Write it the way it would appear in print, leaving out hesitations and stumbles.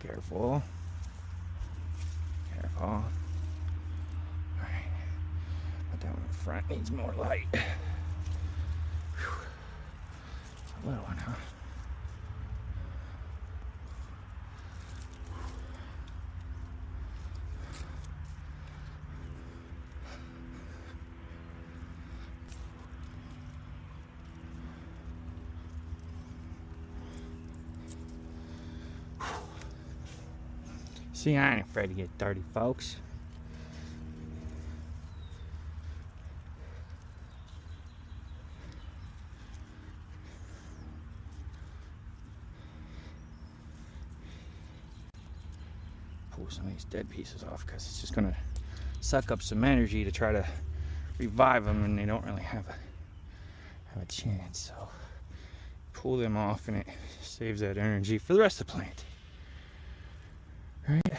Careful. Careful. Alright. But that one in front needs more light. Whew. It's a little one, huh? See, I ain't afraid to get dirty, folks. Pull some of these dead pieces off because it's just gonna suck up some energy to try to revive them, and they don't really have a chance. So pull them off, and it saves that energy for the rest of the plant. All right.